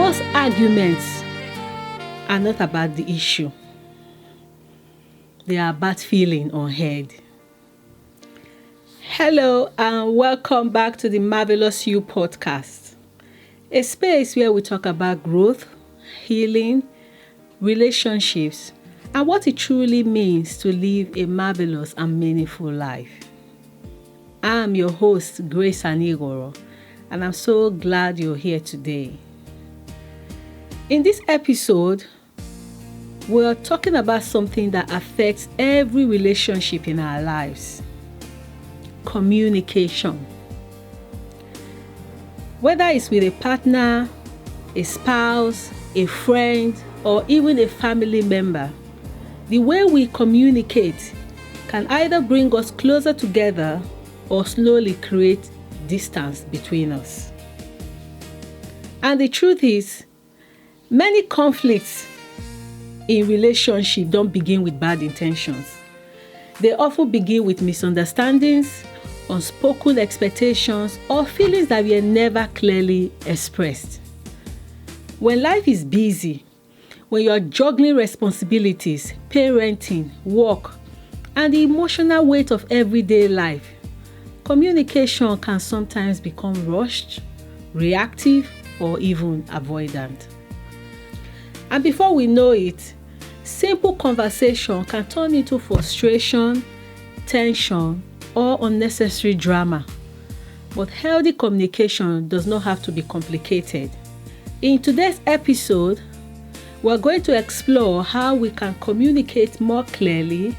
Most arguments are not about the issue. They are about feeling unheard. Hello and welcome back to the Marvellous-U Podcast, a space where we talk about growth, healing, relationships, and what it truly means to live a marvelous and meaningful life. I'm your host, Grace Anigoro, and I'm so glad you're here today. In this episode, we're talking about something that affects every relationship in our lives: communication. Whether it's with a partner, a spouse, a friend, or even a family member, the way we communicate can either bring us closer together or slowly create distance between us. And the truth is, many conflicts in relationship don't begin with bad intentions. They often begin with misunderstandings, unspoken expectations, or feelings that were never clearly expressed. When life is busy, when you're juggling responsibilities, parenting, work, and the emotional weight of everyday life, communication can sometimes become rushed, reactive, or even avoidant. And before we know it, simple conversation can turn into frustration, tension, or unnecessary drama. But healthy communication does not have to be complicated. In today's episode, we're going to explore how we can communicate more clearly,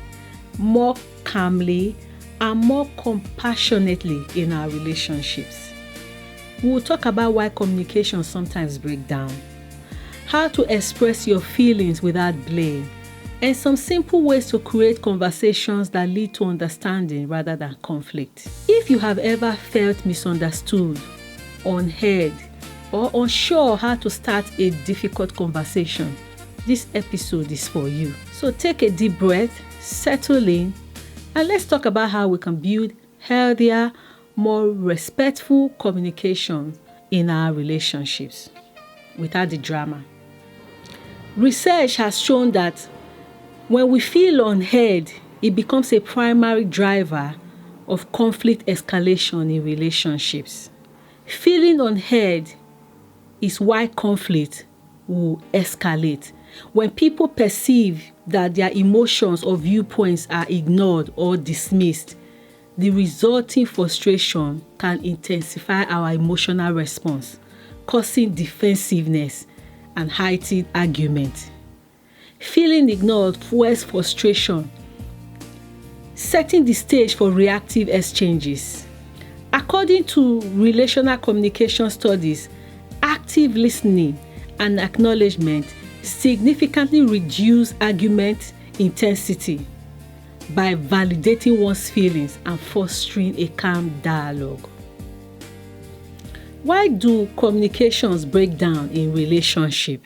more calmly, and more compassionately in our relationships. We'll talk about why communication sometimes breaks down, how to express your feelings without blame, and some simple ways to create conversations that lead to understanding rather than conflict. If you have ever felt misunderstood, unheard, or unsure how to start a difficult conversation, this episode is for you. So take a deep breath, settle in, and let's talk about how we can build healthier, more respectful communication in our relationships without the drama. Research has shown that when we feel unheard, it becomes a primary driver of conflict escalation in relationships. Feeling unheard is why conflict will escalate. When people perceive that their emotions or viewpoints are ignored or dismissed, the resulting frustration can intensify our emotional response, causing defensiveness and heightened argument. Feeling ignored fuels frustration, setting the stage for reactive exchanges. According to relational communication studies, active listening and acknowledgement significantly reduce argument intensity by validating one's feelings and fostering a calm dialogue. Why do communications break down in relationship?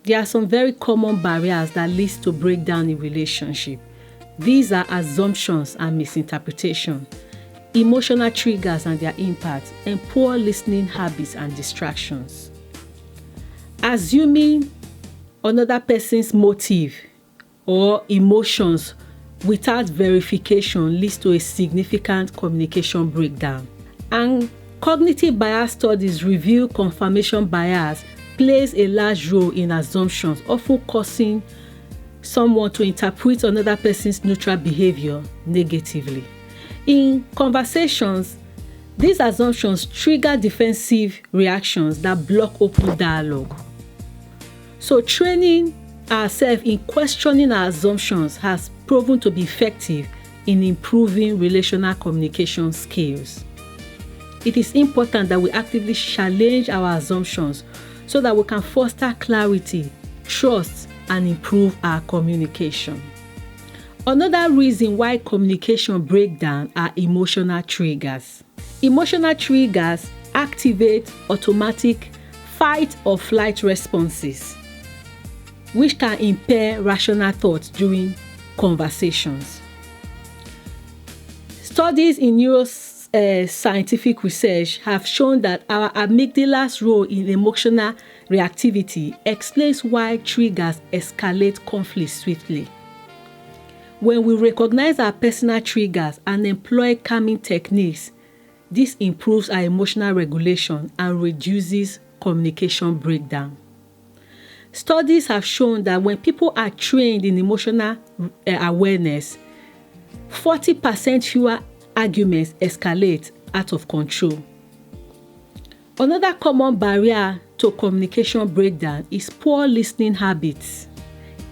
There are some very common barriers that lead to breakdown in relationship. These are assumptions and misinterpretation, emotional triggers and their impact, and poor listening habits and distractions. Assuming another person's motive or emotions without verification leads to a significant communication breakdown. And cognitive bias studies reveal confirmation bias plays a large role in assumptions, often causing someone to interpret another person's neutral behavior negatively. In conversations, these assumptions trigger defensive reactions that block open dialogue. So training ourselves in questioning our assumptions has proven to be effective in improving relational communication skills. It is important that we actively challenge our assumptions so that we can foster clarity, trust, and improve our communication. Another reason why communication breaks down are emotional triggers. Emotional triggers activate automatic fight or flight responses, which can impair rational thoughts during conversations. Studies in neuroscientific research have shown that our amygdala's role in emotional reactivity explains why triggers escalate conflict swiftly. When we recognize our personal triggers and employ calming techniques, this improves our emotional regulation and reduces communication breakdown. Studies have shown that when people are trained in emotional awareness, 40% fewer arguments escalate out of control. Another common barrier to communication breakdown is poor listening habits.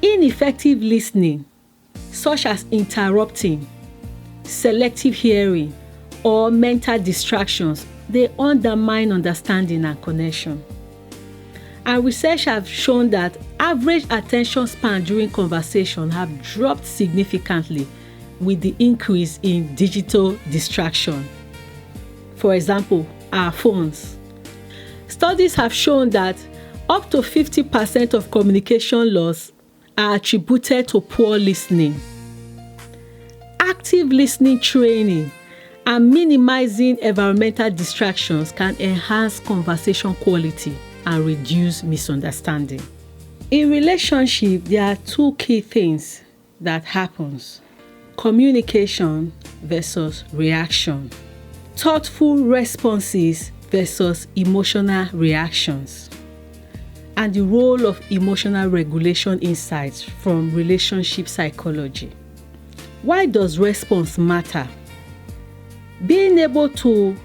Ineffective listening, such as interrupting, selective hearing, or mental distractions, they undermine understanding and connection. And research have shown that average attention span during conversation have dropped significantly with the increase in digital distraction. For example, our phones. Studies have shown that up to 50% of communication loss are attributed to poor listening. Active listening training and minimizing environmental distractions can enhance conversation quality and reduce misunderstanding. In relationship, there are two key things that happens: communication versus reaction, thoughtful responses versus emotional reactions, and the role of emotional regulation insights from relationship psychology. Why does response matter? Being able to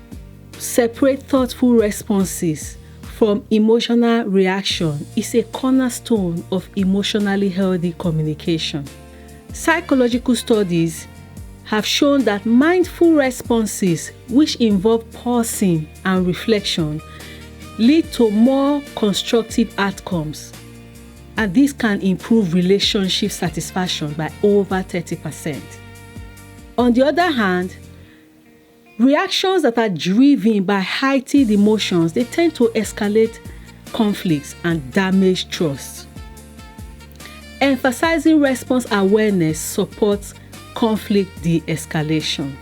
separate thoughtful responses from emotional reaction is a cornerstone of emotionally healthy communication. Psychological studies have shown that mindful responses, which involve pausing and reflection, lead to more constructive outcomes, and this can improve relationship satisfaction by over 30%. On the other hand, reactions that are driven by heightened emotions, they tend to escalate conflicts and damage trust. Emphasizing response awareness supports conflict de-escalation.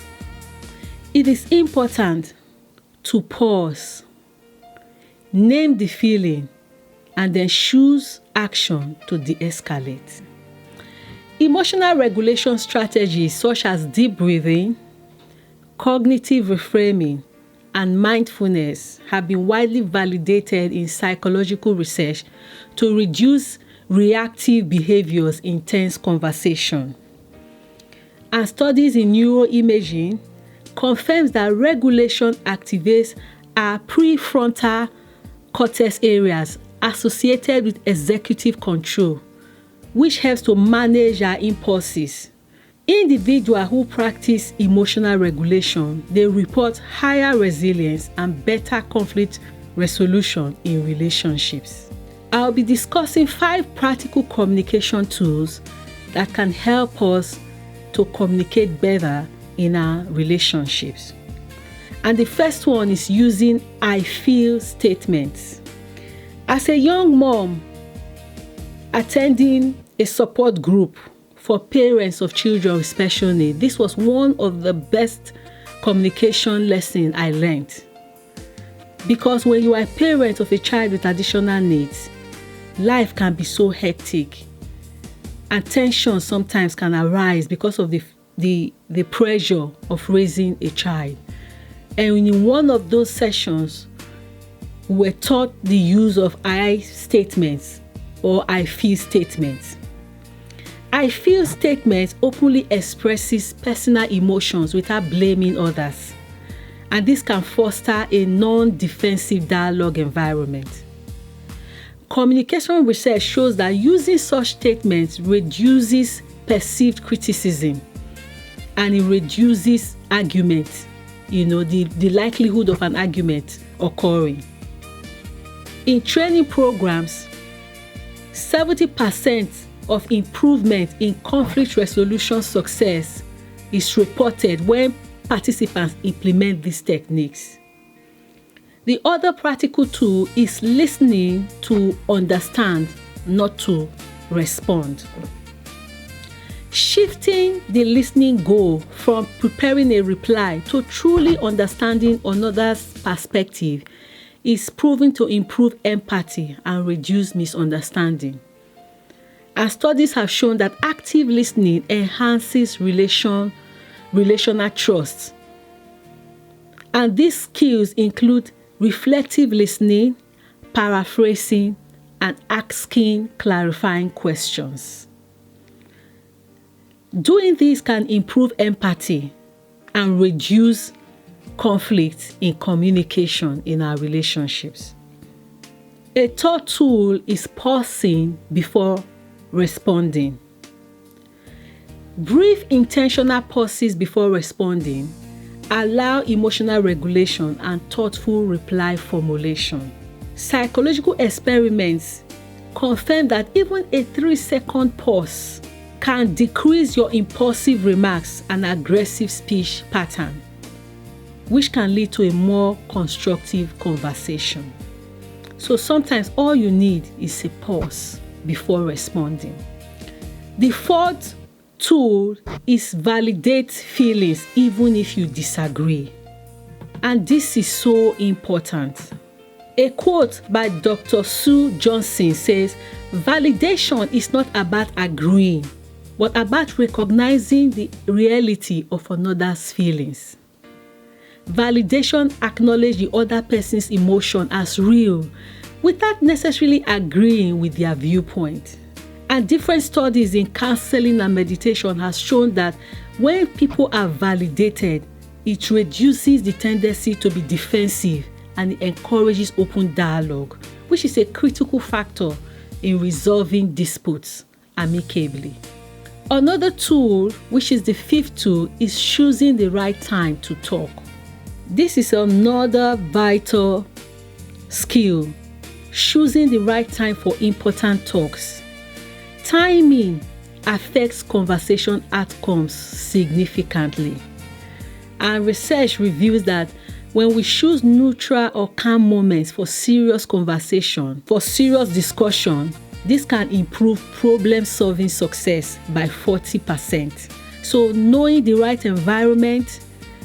It is important to pause, name the feeling, and then choose action to de-escalate. Emotional regulation strategies such as deep breathing, cognitive reframing, and mindfulness have been widely validated in psychological research to reduce reactive behaviors in tense conversation. And studies in neuroimaging confirms that regulation activates our prefrontal cortex areas associated with executive control, which helps to manage our impulses. Individuals who practice emotional regulation, they report higher resilience and better conflict resolution in relationships. I'll be discussing 5 practical communication tools that can help us to communicate better in our relationships. And the first one is using I feel statements. As a young mom attending a support group for parents of children with special needs, this was one of the best communication lessons I learned. Because when you are a parent of a child with additional needs, life can be so hectic and tension sometimes can arise because of the pressure of raising a child. And in one of those sessions, we were taught the use of I statements or I feel statements. I feel statements openly expresses personal emotions without blaming others. And this can foster a non-defensive dialogue environment. Communication research shows that using such statements reduces perceived criticism and it reduces argument, the likelihood of an argument occurring. In training programs, 70% of improvement in conflict resolution success is reported when participants implement these techniques. The other practical tool is listening to understand, not to respond. Shifting the listening goal from preparing a reply to truly understanding another's perspective is proven to improve empathy and reduce misunderstanding. And studies have shown that active listening enhances relational trust. And these skills include reflective listening, paraphrasing, and asking clarifying questions. Doing this can improve empathy and reduce conflict in communication in our relationships. A third tool is pausing before responding. Brief intentional pauses before responding allow emotional regulation and thoughtful reply formulation. Psychological experiments confirm that even a 3-second pause can decrease your impulsive remarks and aggressive speech pattern, which can lead to a more constructive conversation. So sometimes all you need is a pause before responding. The fourth tool is validate feelings even if you disagree. And this is so important. A quote by Dr. Sue Johnson says, "Validation is not about agreeing, but about recognizing the reality of another's feelings." Validation acknowledges the other person's emotion as real without necessarily agreeing with their viewpoint. And different studies in counseling and meditation has shown that when people are validated, it reduces the tendency to be defensive and it encourages open dialogue, which is a critical factor in resolving disputes amicably. Another tool, which is the fifth tool, is choosing the right time to talk. This is another vital skill, choosing the right time for important talks. Timing affects conversation outcomes significantly. And research reveals that when we choose neutral or calm moments for serious conversation, for serious discussion, this can improve problem-solving success by 40%. So knowing the right environment,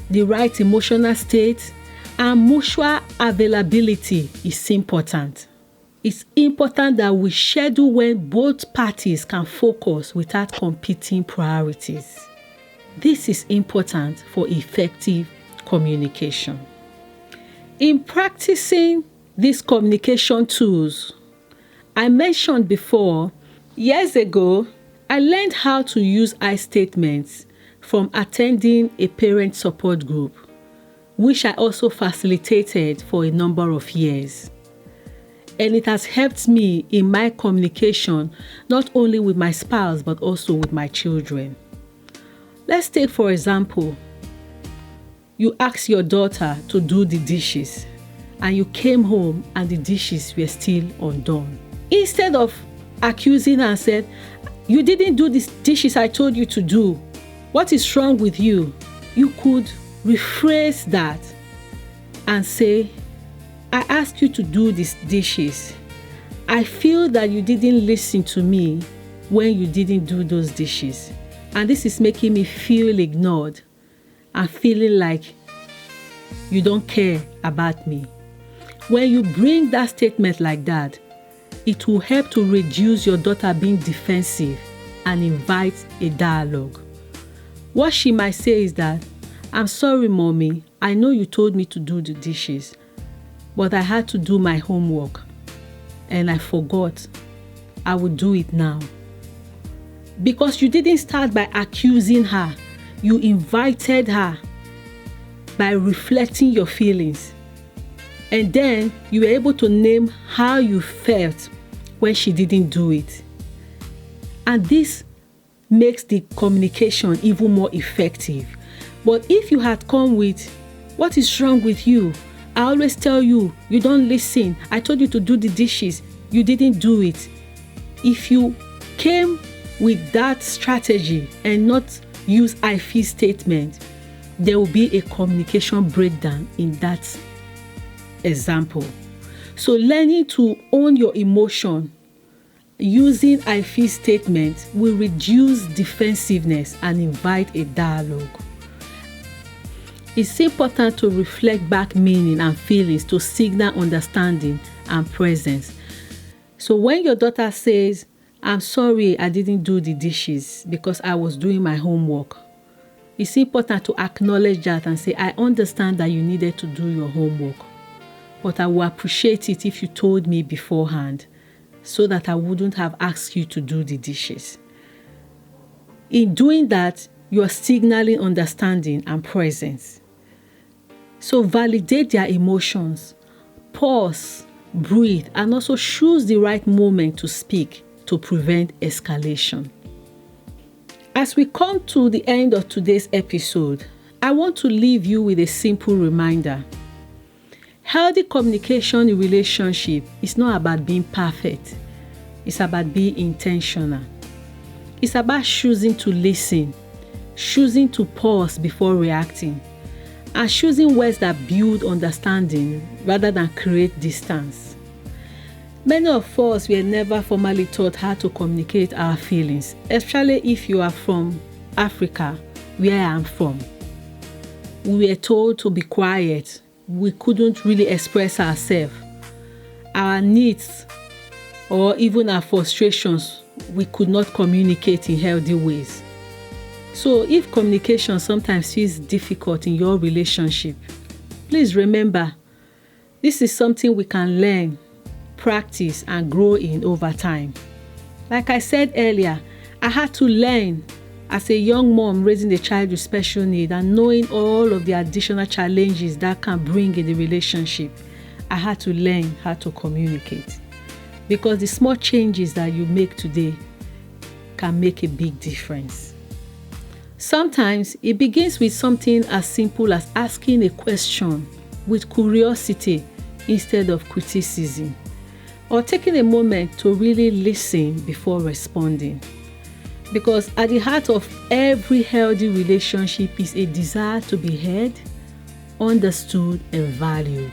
the right emotional state, and mutual availability is important. It's important that we schedule when both parties can focus without competing priorities. This is important for effective communication. In practicing these communication tools, I mentioned before, years ago, I learned how to use I statements from attending a parent support group, which I also facilitated for a number of years. And it has helped me in my communication, not only with my spouse, but also with my children. Let's take, for example, you asked your daughter to do the dishes, and you came home and the dishes were still undone. Instead of accusing her and said, "You didn't do these dishes I told you to do. What is wrong with you?" You could rephrase that and say, "I asked you to do these dishes. I feel that you didn't listen to me when you didn't do those dishes. And this is making me feel ignored and feeling like you don't care about me." When you bring that statement like that, it will help to reduce your daughter being defensive and invite a dialogue. What she might say is that, "I'm sorry, Mommy, I know you told me to do the dishes, but I had to do my homework and I forgot. I will do it now." Because you didn't start by accusing her, you invited her by reflecting your feelings. And then you were able to name how you felt when she didn't do it. And this makes the communication even more effective. But if you had come with, "What is wrong with you? I always tell you, you don't listen. I told you to do the dishes. You didn't do it." If you came with that strategy and not use I feel statement, there will be a communication breakdown in that example. So learning to own your emotion using I feel statement will reduce defensiveness and invite a dialogue. It's important to reflect back meaning and feelings to signal understanding and presence. So when your daughter says, "I'm sorry I didn't do the dishes because I was doing my homework," it's important to acknowledge that and say, "I understand that you needed to do your homework, but I will appreciate it if you told me beforehand so that I wouldn't have asked you to do the dishes." In doing that, you are signaling understanding and presence. So validate their emotions, pause, breathe, and also choose the right moment to speak to prevent escalation. As we come to the end of today's episode, I want to leave you with a simple reminder. Healthy communication in relationship is not about being perfect. It's about being intentional. It's about choosing to listen, choosing to pause before reacting, and choosing words that build understanding rather than create distance. Many of us were never formally taught how to communicate our feelings, especially if you are from Africa, where I am from. We were told to be quiet. We couldn't really express ourselves. Our needs or even our frustrations, we could not communicate in healthy ways. So if communication sometimes feels difficult in your relationship, please remember, this is something we can learn, practice, and grow in over time. Like I said earlier, I had to learn as a young mom raising a child with special needs and knowing all of the additional challenges that can bring in the relationship. I had to learn how to communicate, because the small changes that you make today can make a big difference. Sometimes it begins with something as simple as asking a question with curiosity instead of criticism, or taking a moment to really listen before responding. Because at the heart of every healthy relationship is a desire to be heard, understood, and valued.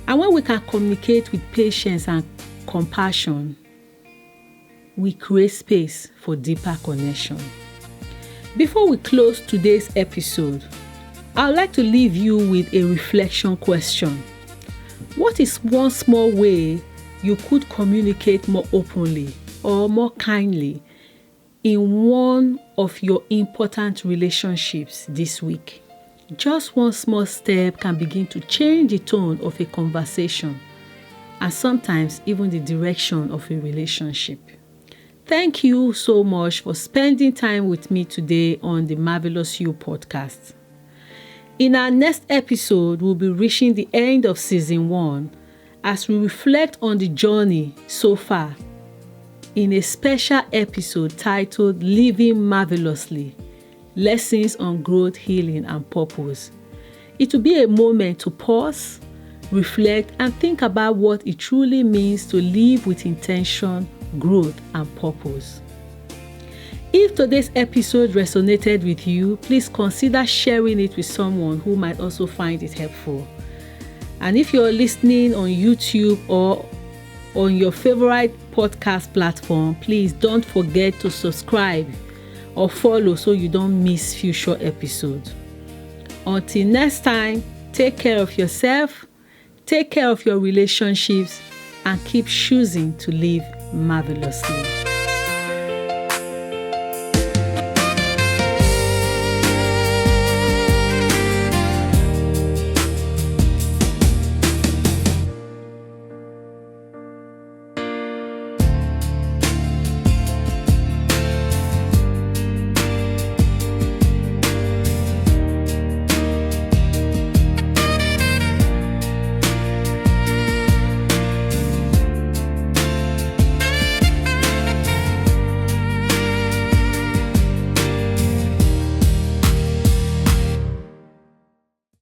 And when we can communicate with patience and compassion, we create space for deeper connection. Before we close today's episode, I would like to leave you with a reflection question. What is one small way you could communicate more openly or more kindly in one of your important relationships this week? Just one small step can begin to change the tone of a conversation and sometimes even the direction of a relationship. Thank you so much for spending time with me today on the Marvellous-U Podcast. In our next episode, we'll be reaching the end of season 1 as we reflect on the journey so far in a special episode titled Living Marvellously, Lessons on Growth, Healing, and Purpose. It will be a moment to pause, reflect, and think about what it truly means to live with intention, growth, and purpose. If today's episode resonated with you, please consider sharing it with someone who might also find it helpful. And if you're listening on YouTube or on your favorite podcast platform, please don't forget to subscribe or follow so you don't miss future episodes. Until next time, take care of yourself, take care of your relationships, and keep choosing to live marvelously.